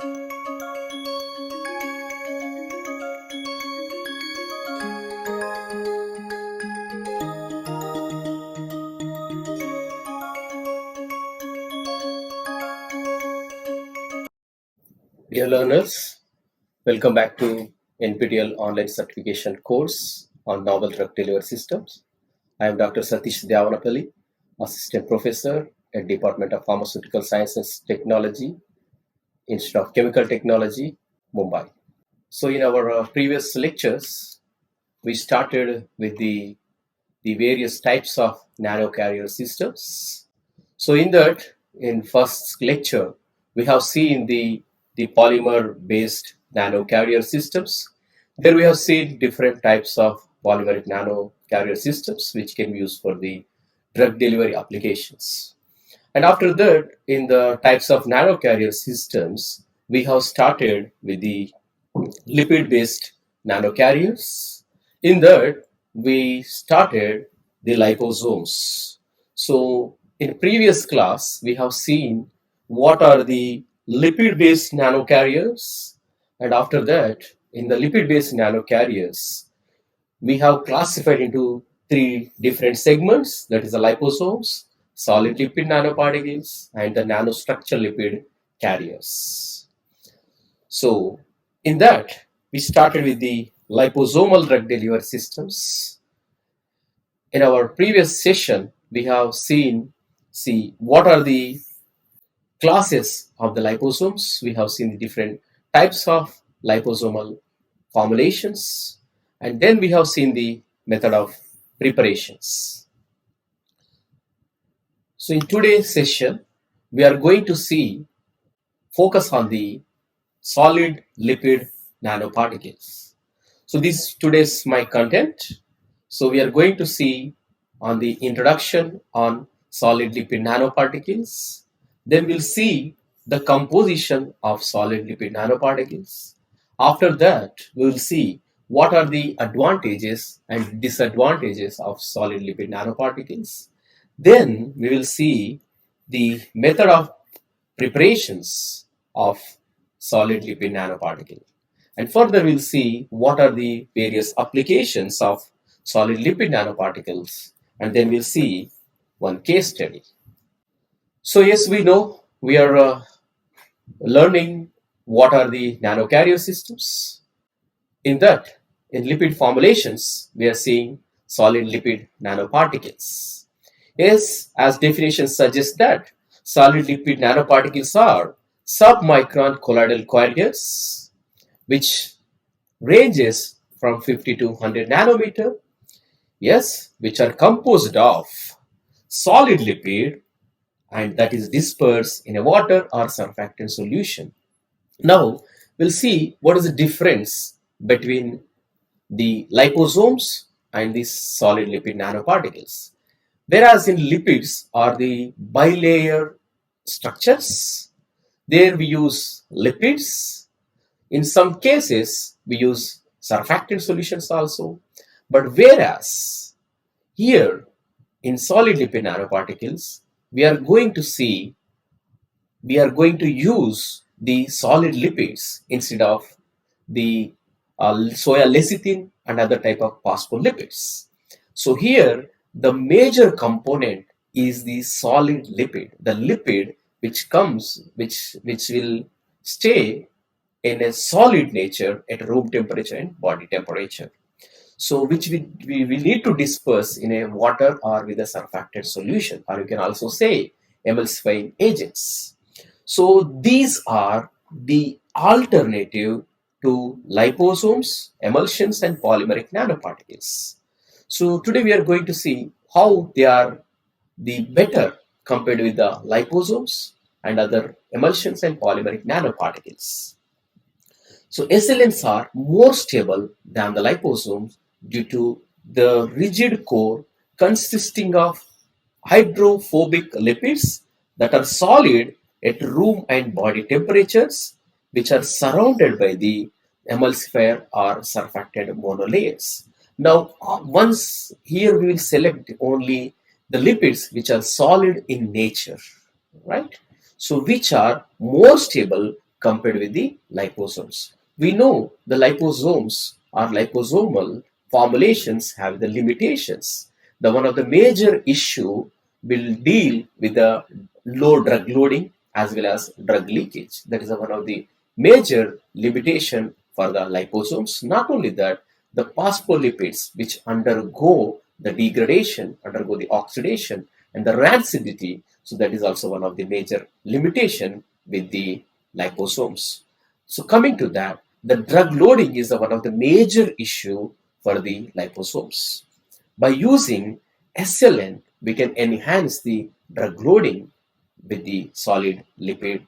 Dear learners, welcome back to NPTEL online certification course on novel drug delivery systems. I am Dr. Satish Devanapalli, Assistant Professor at Department of Pharmaceutical Sciences Technology, Institute of Chemical Technology, Mumbai. So in our previous lectures, we started with the various types of nanocarrier systems. So in first lecture, we have seen the polymer-based nanocarrier systems. There we have seen different types of polymeric nanocarrier systems which can be used for the drug delivery applications. And after that, in the types of nanocarrier systems, we have started with the lipid-based nanocarriers. In that, we started the liposomes. So in previous class, we have seen what are the lipid-based nanocarriers, and after that, in the lipid-based nanocarriers, we have classified into three different segments, that is the liposomes, solid lipid nanoparticles, and the nanostructural lipid carriers. So in that, we started with the liposomal drug delivery systems. In our previous session, we have see what are the classes of the liposomes. We have seen the different types of liposomal formulations, and then we have seen the method of preparations. So in today's session, we are going to focus on the solid lipid nanoparticles. So this today's my content. So we are going to see on the introduction on solid lipid nanoparticles. Then we'll see the composition of solid lipid nanoparticles. After that, we will see what are the advantages and disadvantages of solid lipid nanoparticles. Then we will see the method of preparations of solid lipid nanoparticle. And further, we'll see what are the various applications of solid lipid nanoparticles. And then we'll see one case study. So yes, we know we are learning what are the nanocarrier systems. In that, in lipid formulations, we are seeing solid lipid nanoparticles. Yes, as definition suggests that solid lipid nanoparticles are submicron colloidal carriers, which ranges from 50 to 100 nanometer, yes, which are composed of solid lipid, and that is dispersed in a water or surfactant solution. Now, we'll see what is the difference between the liposomes and the solid lipid nanoparticles. Whereas in lipids are the bilayer structures, there we use lipids. In some cases, we use surfactant solutions also. But whereas here in solid lipid nanoparticles, we are going to use the solid lipids instead of the soya lecithin and other type of phospholipids. So here the major component is the solid lipid, the lipid which will stay in a solid nature at room temperature and body temperature. So which we need to disperse in a water or with a surfactant solution, or you can also say emulsifying agents. So these are the alternative to liposomes, emulsions, and polymeric nanoparticles. So today we are going to see how they are the better compared with the liposomes and other emulsions and polymeric nanoparticles. So SLNs are more stable than the liposomes due to the rigid core consisting of hydrophobic lipids that are solid at room and body temperatures, which are surrounded by the emulsifier or surfactant monolayers. Now, once here we will select only the lipids which are solid in nature, right? So, which are more stable compared with the liposomes. We know the liposomes or liposomal formulations have the limitations. The one of the major issue will deal with the low drug loading as well as drug leakage. That is one of the major limitation for the liposomes. Not only that, the phospholipids which undergo the degradation, undergo the oxidation and the rancidity. So that is also one of the major limitation with the liposomes. So coming to that, the drug loading is one of the major issue for the liposomes. By using SLN, we can enhance the drug loading with the solid lipid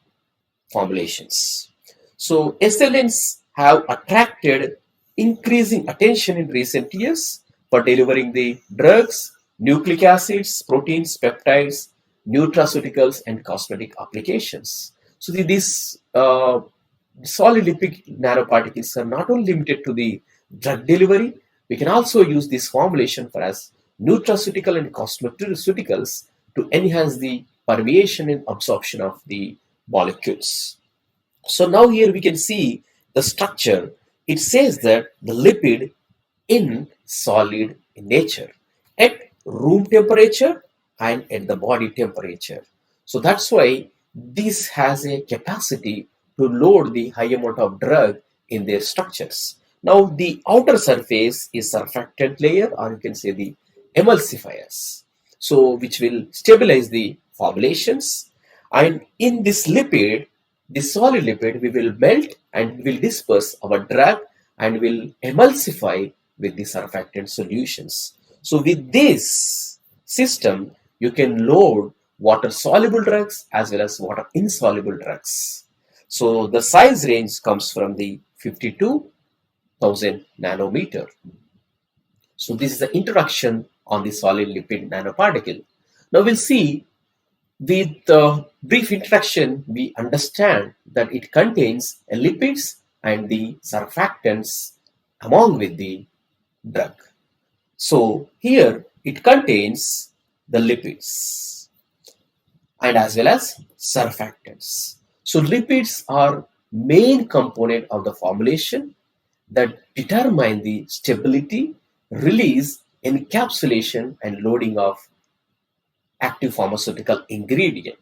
formulations. So SLNs have attracted increasing attention in recent years for delivering the drugs, nucleic acids, proteins, peptides, nutraceuticals, and cosmetic applications. So these solid lipid nanoparticles are not only limited to the drug delivery, we can also use this formulation for as nutraceutical and cosmeceuticals to enhance the permeation and absorption of the molecules. So now here we can see the structure. It says that the lipid in solid in nature at room temperature and at the body temperature. So that's why this has a capacity to load the high amount of drug in their structures. Now the outer surface is surfactant layer, or you can say the emulsifiers, so which will stabilize the formulations. And in this lipid, the solid lipid, we will melt and will disperse our drug and will emulsify with the surfactant solutions. So with this system, you can load water soluble drugs as well as water insoluble drugs. So the size range comes from the 52,000 nanometer. So this is the introduction on the solid lipid nanoparticle. Now we'll see, with the brief introduction, we understand that it contains lipids and the surfactants along with the drug. So here it contains the lipids and as well as surfactants. So lipids are main component of the formulation that determine the stability, release, encapsulation and loading of active pharmaceutical ingredient.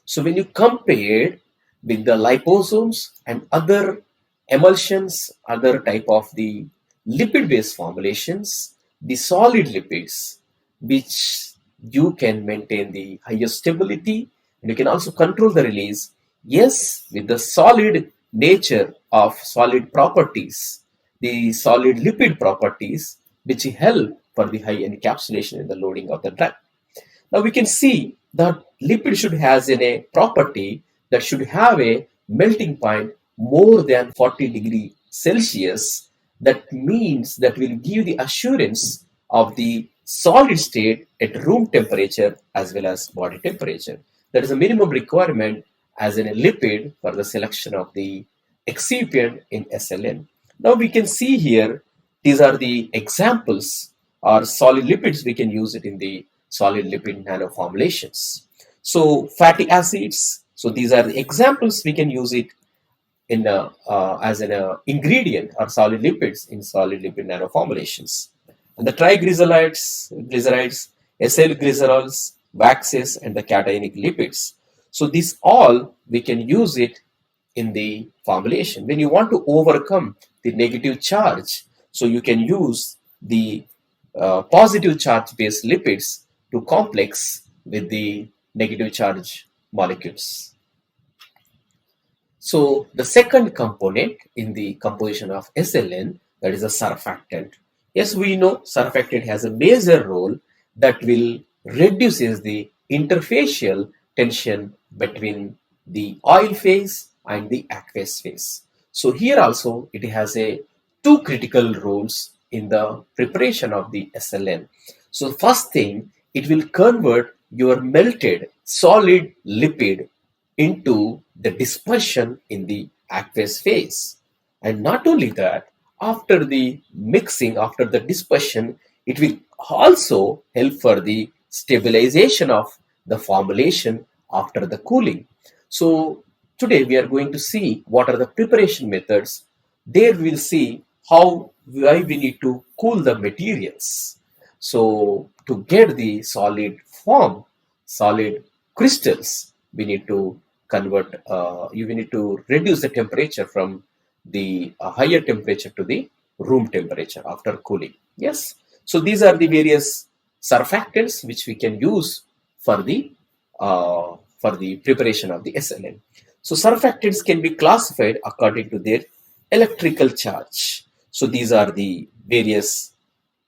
So when you compare with the liposomes and other emulsions, other type of the lipid-based formulations, the solid lipids, which you can maintain the highest stability and you can also control the release. Yes, with the solid nature of solid properties, the solid lipid properties, which help for the high encapsulation and the loading of the drug. Now we can see that lipid should has a property that should have a melting point more than 40 degrees Celsius. That means that will give the assurance of the solid state at room temperature as well as body temperature. That is a minimum requirement as in a lipid for the selection of the excipient in SLN. Now we can see here, these are the examples or solid lipids. We can use it in the solid lipid nano formulations. So fatty acids, so these are the examples. We can use it in as an ingredient or solid lipids in solid lipid nano formulations. And the triglycerides, glycerides, acyl glycerols, waxes, and the cationic lipids. So these all we can use it in the formulation. When you want to overcome the negative charge, so you can use the positive charge based lipids to complex with the negative charge molecules. So the second component in the composition of SLN, that is a surfactant. Yes, we know surfactant has a major role that will reduces the interfacial tension between the oil phase and the aqueous phase. So here also it has a two critical roles in the preparation of the SLN. So first thing, it will convert your melted solid lipid into the dispersion in the aqueous phase. And not only that, after the mixing, after the dispersion, it will also help for the stabilization of the formulation after the cooling. So today we are going to see what are the preparation methods. There we'll see why we need to cool the materials. So to get the solid form, solid crystals, we need to we need to reduce the temperature from the higher temperature to the room temperature after cooling. Yes. So these are the various surfactants which we can use for the preparation of the SLN. So surfactants can be classified according to their electrical charge. So these are the various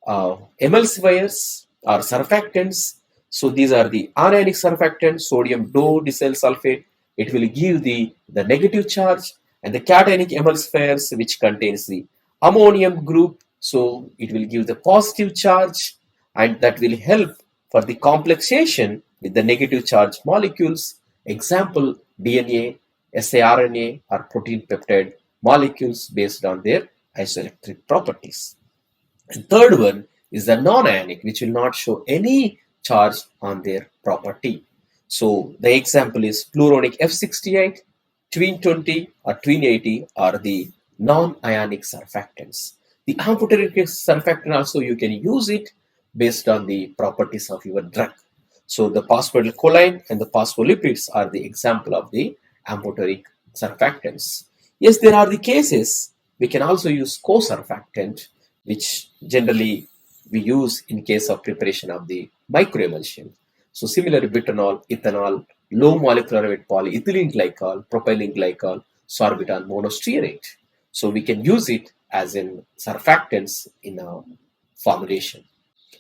emulsifiers or surfactants. So these are the anionic surfactants, sodium diacetyl sulfate. It will give the negative charge, and the cationic emulsifiers, which contains the ammonium group. So it will give the positive charge, and that will help for the complexation with the negative charge molecules. Example, DNA, saRNA, or protein peptide molecules based on their isoelectric properties. And third one is the non-ionic, which will not show any charge on their property. So the example is pluronic F68, twin 20 or twin 80 are the non-ionic surfactants. The amphoteric surfactant also you can use it based on the properties of your drug. So the phosphatidylcholine and the phospholipids are the example of the amphoteric surfactants. Yes, there are the cases we can also use co-surfactant, which generally we use in case of preparation of the microemulsion. So similarly, butanol, ethanol, low molecular weight polyethylene glycol, propylene glycol, sorbitol monostearate. So we can use it as in surfactants in a formulation.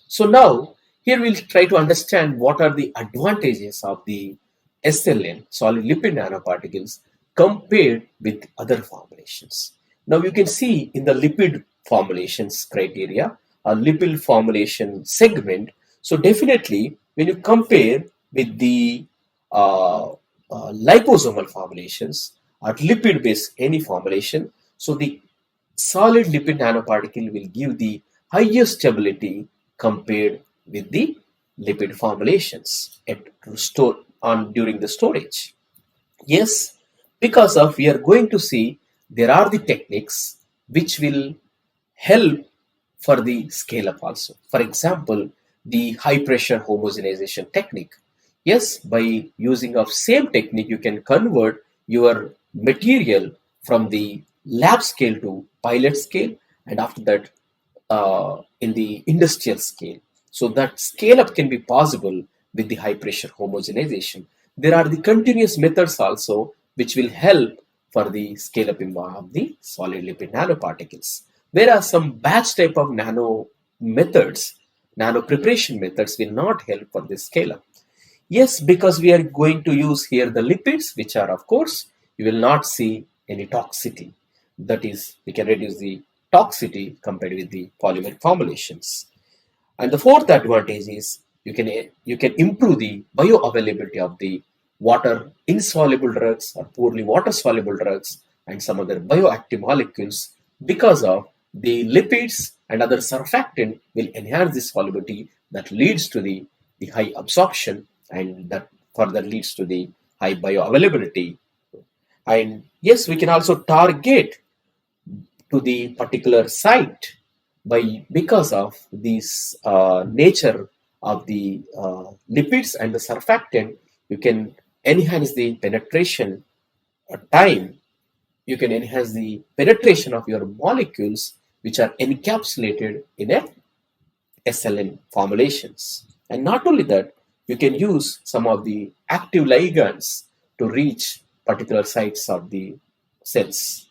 So now here we'll try to understand what are the advantages of the SLN, solid lipid nanoparticles, compared with other formulations. Now you can see in the lipid formulations criteria, a lipid formulation segment. So definitely when you compare with the liposomal formulations or lipid-based any formulation, so the solid lipid nanoparticle will give the highest stability compared with the lipid formulations during the storage. Yes, because of we are going to see there are the techniques which will help for the scale up also. For example, the high pressure homogenization technique. Yes, by using of same technique, you can convert your material from the lab scale to pilot scale, and after that in the industrial scale. So that scale up can be possible with the high pressure homogenization. There are the continuous methods also which will help for the scale up of the solid lipid nanoparticles. Whereas some batch type of nano preparation methods will not help for the scale up. Yes, because we are going to use here the lipids, which are, of course, you will not see any toxicity. That is, we can reduce the toxicity compared with the polymer formulations. And the fourth advantage is you can improve the bioavailability of the water insoluble drugs or poorly water soluble drugs and some other bioactive molecules because of the lipids and other surfactant will enhance the solubility that leads to the high absorption and that further leads to the high bioavailability. And yes, we can also target to the particular site by because of this nature of the lipids and the surfactant. You can enhance the penetration time. You can enhance the penetration of your molecules which are encapsulated in a SLN formulations. And not only that, you can use some of the active ligands to reach particular sites of the cells.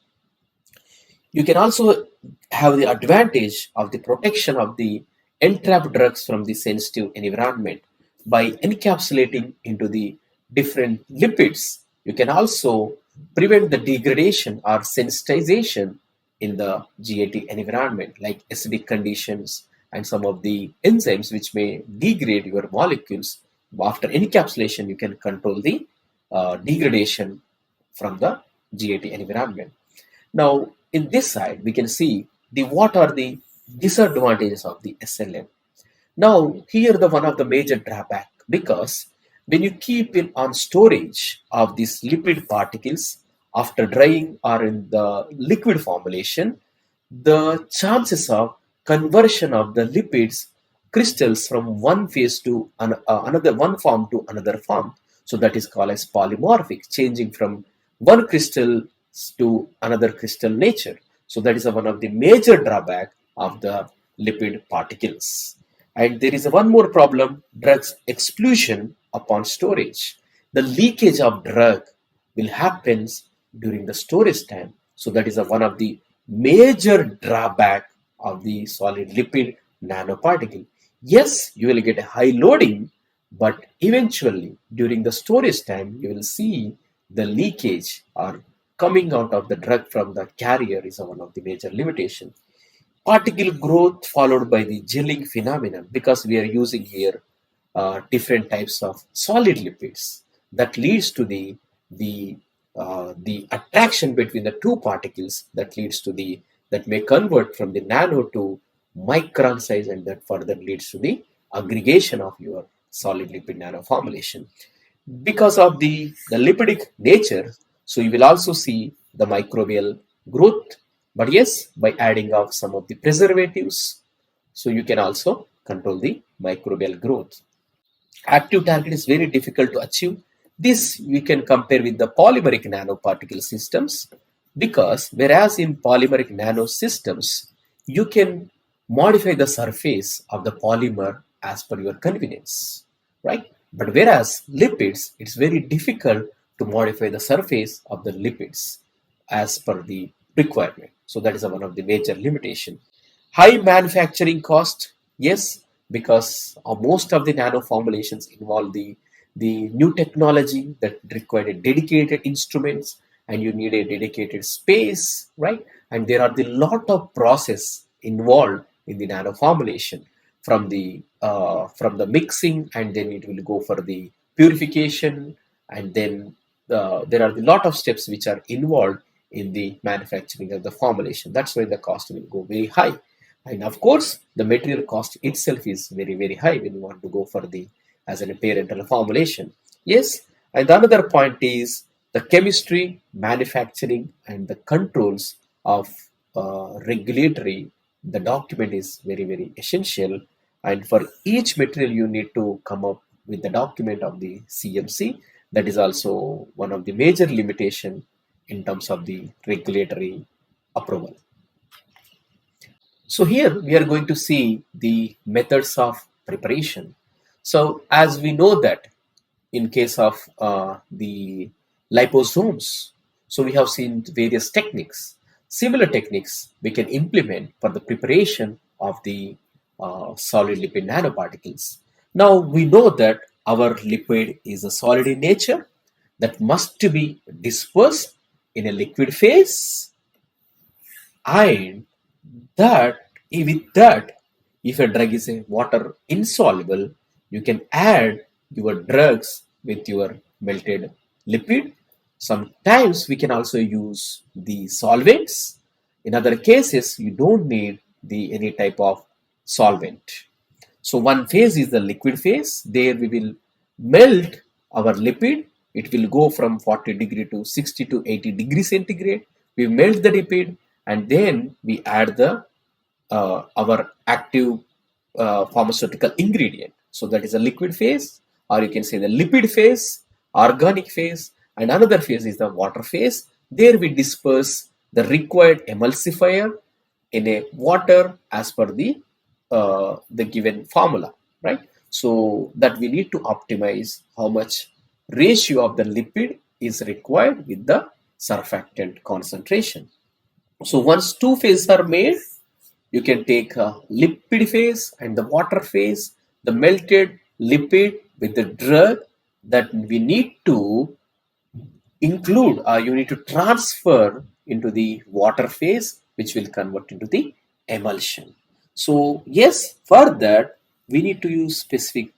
You can also have the advantage of the protection of the entrapped drugs from the sensitive environment by encapsulating into the different lipids. You can also prevent the degradation or sensitization in the GAT environment, like acidic conditions and some of the enzymes which may degrade your molecules. After encapsulation, you can control the degradation from the GAT environment. Now, in this side, we can see what are the disadvantages of the SLN. Now, here the one of the major drawback because When you keep it on storage of these lipid particles after drying or in the liquid formulation, the chances of conversion of the lipids crystals from one phase to another, one form to another form, so that is called as polymorphic, changing from one crystal to another crystal nature. So that is one of the major drawback of the lipid particles. And there is one more problem: drugs exclusion upon storage. The leakage of drug will happen during the storage time. So that is one of the major drawback of the solid lipid nanoparticle. Yes, you will get a high loading, but eventually during the storage time, you will see the leakage or coming out of the drug from the carrier is one of the major limitations. Particle growth followed by the gelling phenomenon, because we are using here different types of solid lipids that leads to the attraction between the two particles, that leads to the that may convert from the nano to micron size, and that further leads to the aggregation of your solid lipid nano formulation. Because of the lipidic nature, so you will also see the microbial growth. But yes, by adding of some of the preservatives, so you can also control the microbial growth. Active target is very difficult to achieve. This we can compare with the polymeric nanoparticle systems, because whereas in polymeric nanosystems, you can modify the surface of the polymer as per your convenience, right? But whereas lipids, it's very difficult to modify the surface of the lipids as per the requirement. So that is one of the major limitation. High manufacturing cost, yes, because most of the nano formulations involve the new technology that require dedicated instruments, and you need a dedicated space, right? And there are the lot of process involved in the nano formulation, from the mixing, and then it will go for the purification, and then there are a lot of steps which are involved in the manufacturing of the formulation. That's why the cost will go very high. And of course, the material cost itself is very, very high when you want to go for the as an parental formulation. Yes, and the another point is the chemistry, manufacturing, and the controls of regulatory. The document is very, very essential. And for each material, you need to come up with the document of the CMC. That is also one of the major limitation in terms of the regulatory approval. So here we are going to see the methods of preparation. So as we know that in case of the liposomes, so we have seen various techniques. Similar techniques we can implement for the preparation of the solid lipid nanoparticles. Now we know that our lipid is a solid in nature that must be dispersed in a liquid phase, and that with that, if a drug is a water insoluble, you can add your drugs with your melted lipid. Sometimes we can also use the solvents. In other cases, you don't need the any type of solvent. So one phase is the liquid phase. There we will melt our lipid. It will go from 40 degree to 60 to 80 degree centigrade. We melt the lipid, and then we add the our active pharmaceutical ingredient. So that is a liquid phase, or you can say the lipid phase, organic phase, and another phase is the water phase. There we disperse the required emulsifier in a water as per the given formula, right? So that we need to optimize how much ratio of the lipid is required with the surfactant concentration. So once two phases are made, you can take a lipid phase and the water phase, the melted lipid with the drug that we need to include, you need to transfer into the water phase, which will convert into the emulsion. So yes, for that we need to use specific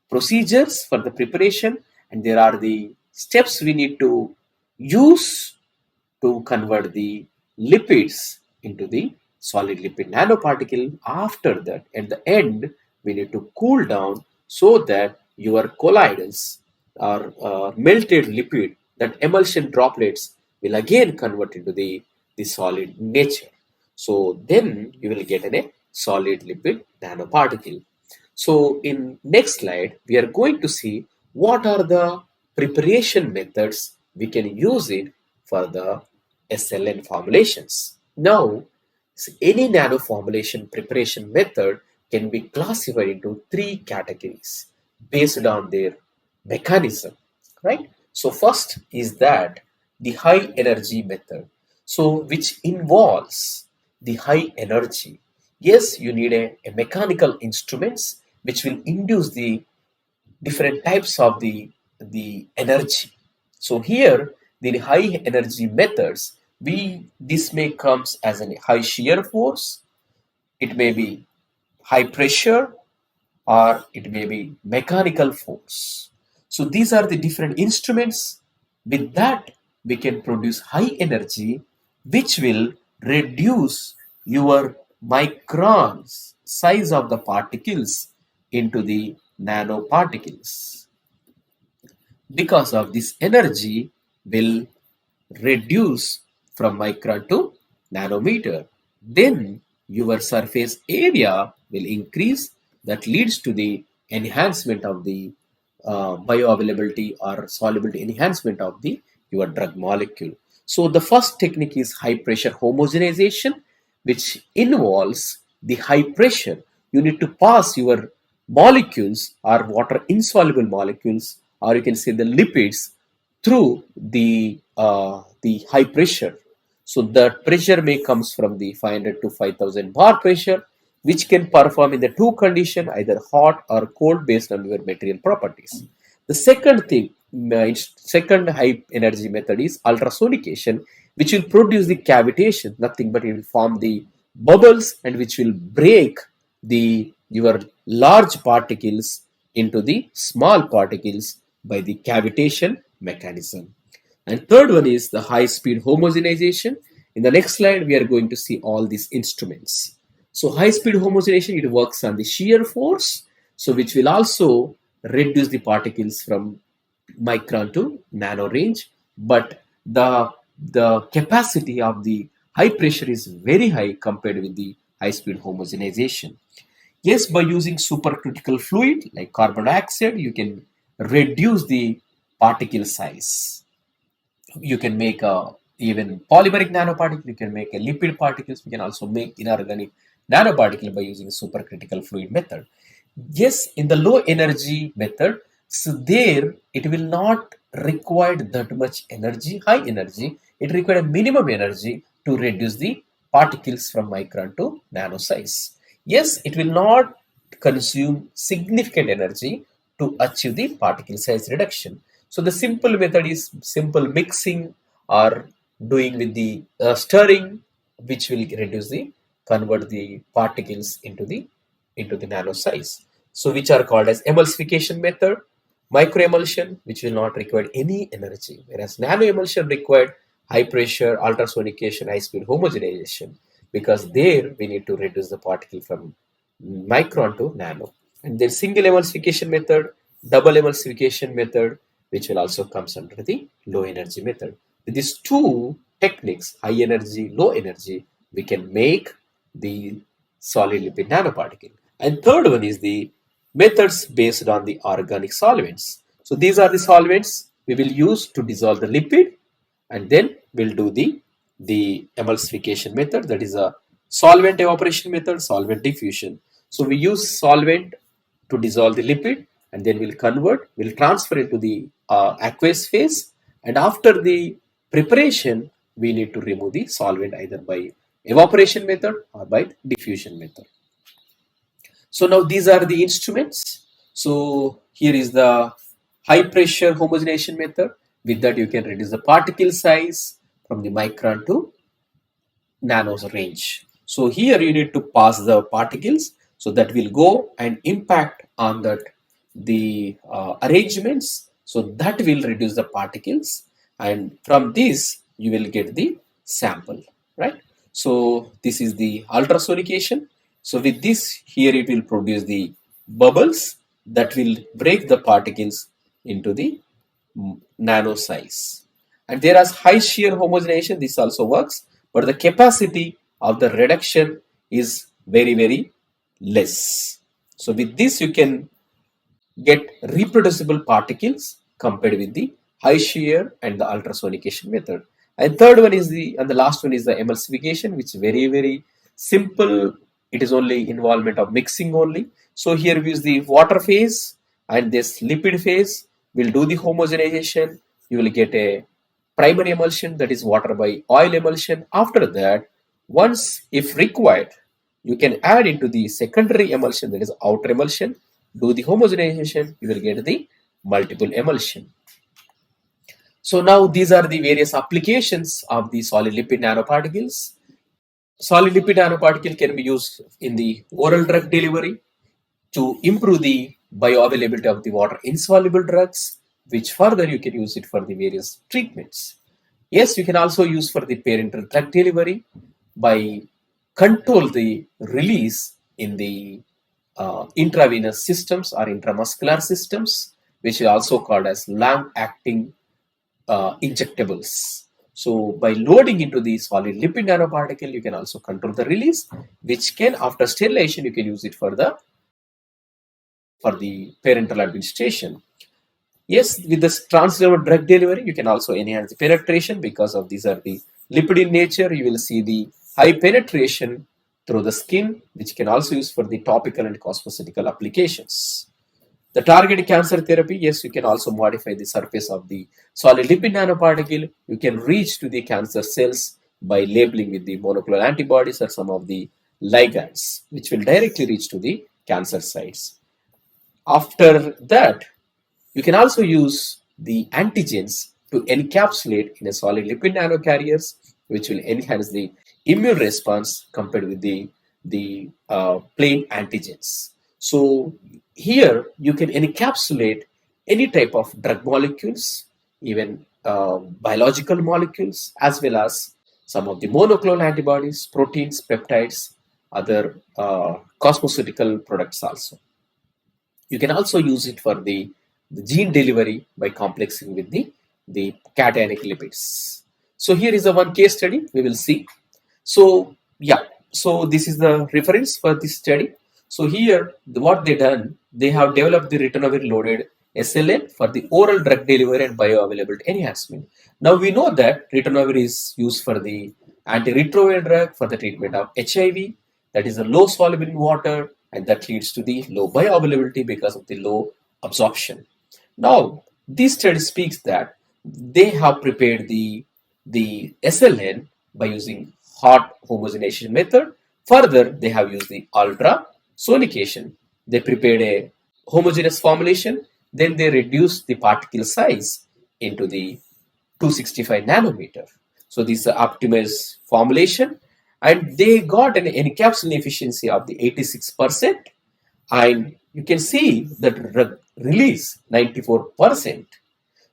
procedures for the preparation, and there are the steps we need to use to convert the lipids into the solid lipid nanoparticle. After that, at the end, we need to cool down so that your colloidals or melted lipid, that emulsion droplets will again convert into the solid nature. So then you will get a solid lipid nanoparticle. So in next slide, we are going to see what are the preparation methods we can use it for the SLN formulations. Now, any nano formulation preparation method can be classified into three categories based on their mechanism, right? So first is that the high energy method, so which involves the high energy. Yes, you need a mechanical instruments which will induce the different types of the energy. So here the high energy methods, we this may comes as a high shear force, it may be high pressure, or it may be mechanical force. So these are the different instruments. With that, we can produce high energy, which will reduce your microns size of the particles into the nanoparticles. Because of this energy will reduce from micron to nanometer. Then your surface area will increase, that leads to the enhancement of the bioavailability or solubility enhancement of the your drug molecule. So the first technique is high pressure homogenization, which involves the high pressure. You need to pass your molecules or water insoluble molecules, or you can say the lipids, through the high pressure. So the pressure may comes from the 500 to 5000 bar pressure, which can perform in the two condition, either hot or cold, based on your material properties. The second thing, second high energy method is ultrasonication, which will produce the cavitation, nothing but it will form the bubbles, and which will break the your large particles into the small particles by the cavitation mechanism. And third one is the high speed homogenization. In the next slide, we are going to see all these instruments. So high speed homogenization, it works on the shear force, so which will also reduce the particles from micron to nano range. But the capacity of the high pressure is very high compared with the high speed homogenization. Yes, by using supercritical fluid like carbon dioxide, you can reduce the particle size. You can make a even polymeric nanoparticle, you can make a lipid particles, we can also make inorganic nanoparticle by using supercritical fluid method. Yes, in the low energy method, so there it will not require that much energy, high energy, it requires a minimum energy to reduce the particles from micron to nano size. Yes, it will not consume significant energy to achieve the particle size reduction. So the simple method is simple mixing or doing with the stirring, which will reduce the convert the particles into the nano size. So which are called as emulsification method, microemulsion, which will not require any energy, whereas nano emulsion required high pressure, ultrasonication, high speed homogenization, because there we need to reduce the particle from micron to nano. And then single emulsification method, double emulsification method, which will also comes under the low energy method. With these two techniques, high energy, low energy, we can make the solid lipid nanoparticle. And third one is the methods based on the organic solvents. So these are the solvents we will use to dissolve the lipid, and then we'll do the emulsification method, that is a solvent evaporation method, solvent diffusion. So we use solvent to dissolve the lipid, and then we'll transfer it to the aqueous phase, and after the preparation we need to remove the solvent either by evaporation method or by diffusion method. So now these are the instruments. So here is the high pressure homogenization method. With that you can reduce the particle size from the micron to nanos range. So here you need to pass the particles, so that will go and impact on that the arrangements, so that will reduce the particles, and from this you will get the sample, right? So this is the ultrasonication. So with this here it will produce the bubbles that will break the particles into the nano size. And there is high shear homogenization, this also works, but the capacity of the reduction is very, very less. So with this, you can get reproducible particles compared with the high shear and the ultrasonication method. And third one is the last one is the emulsification, which is very, very simple. It is only involvement of mixing only. So here we use the water phase and this lipid phase will do the homogenization. You will get a primary emulsion, that is water by oil emulsion. After that, once if required, you can add into the secondary emulsion, that is outer emulsion, do the homogenization, you will get the multiple emulsion. So now these are the various applications of the solid lipid nanoparticles. Solid lipid nanoparticle can be used in the oral drug delivery to improve the bioavailability of the water insoluble drugs, which further you can use it for the various treatments. Yes, you can also use for the parenteral drug delivery by control the release in the intravenous systems or intramuscular systems, which is also called as long-acting injectables. So by loading into the solid lipid nanoparticle, you can also control the release, which can, after sterilization, you can use it for the parenteral administration. Yes, with this transdermal drug delivery, you can also enhance the penetration because of these are the lipid in nature. You will see the high penetration through the skin, which can also use for the topical and cosmeceutical applications. The targeted cancer therapy, yes, you can also modify the surface of the solid lipid nanoparticle. You can reach to the cancer cells by labeling with the monoclonal antibodies or some of the ligands, which will directly reach to the cancer sites. After that, you can also use the antigens to encapsulate in a solid lipid nanocarriers, which will enhance the immune response compared with the plain antigens. So here you can encapsulate any type of drug molecules, even biological molecules, as well as some of the monoclonal antibodies, proteins, peptides, other cosmeceutical products also. You can also use it for the gene delivery by complexing with the cationic lipids. So here is a one case study we will see. So yeah, so this is the reference for this study. So here what they done, they have developed the ritonavir loaded SLN for the oral drug delivery and bioavailability enhancement. Now we know that ritonavir is used for the antiretroviral drug for the treatment of HIV, that is a low soluble in water, and that leads to the low bioavailability because of the low absorption. Now, this study speaks that they have prepared the SLN by using hot homogenization method. Further, they have used the ultrasonication. They prepared a homogeneous formulation, then they reduced the particle size into the 265 nanometer. So this is the optimized formulation, and they got an encapsulation efficiency of the 86%, and you can see that release 94%.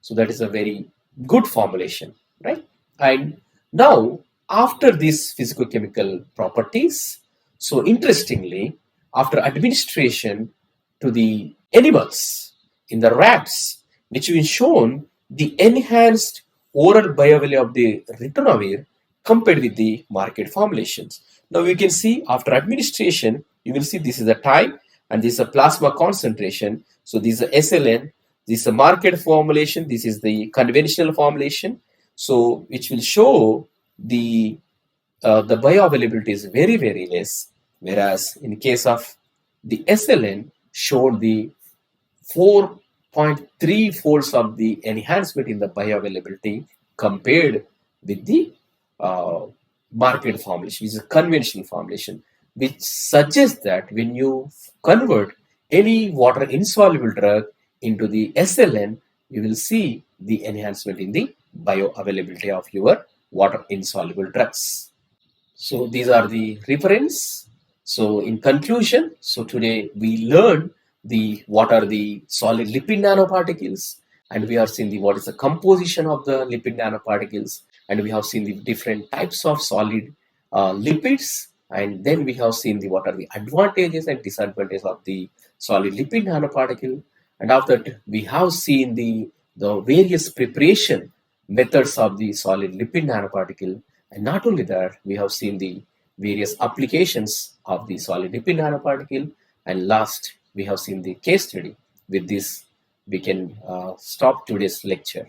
So that is a very good formulation, right? And now after these physicochemical properties, so interestingly, after administration to the animals in the rats, which we shown the enhanced oral bioavailability of the ritonavir compared with the market formulations. Now you can see after administration, you will see this is the time and this is a plasma concentration. So this is a SLN, this is a market formulation, this is the conventional formulation. So which will show the bioavailability is very, very less, whereas in case of the SLN showed the 4.3 folds of the enhancement in the bioavailability compared with the market formulation, which is a conventional formulation, which suggests that when you convert any water insoluble drug into the SLN, you will see the enhancement in the bioavailability of your water insoluble drugs. So these are the reference. So in conclusion, so today we learned what are the solid lipid nanoparticles, and we have seen what is the composition of the lipid nanoparticles, and we have seen the different types of solid lipids, and then we have seen what are the advantages and disadvantages of the solid lipid nanoparticle, and after that we have seen the the various preparation methods of the solid lipid nanoparticle. And not only that, we have seen the various applications of the solid lipid nanoparticle. And last, we have seen the case study. With this, we can stop today's lecture.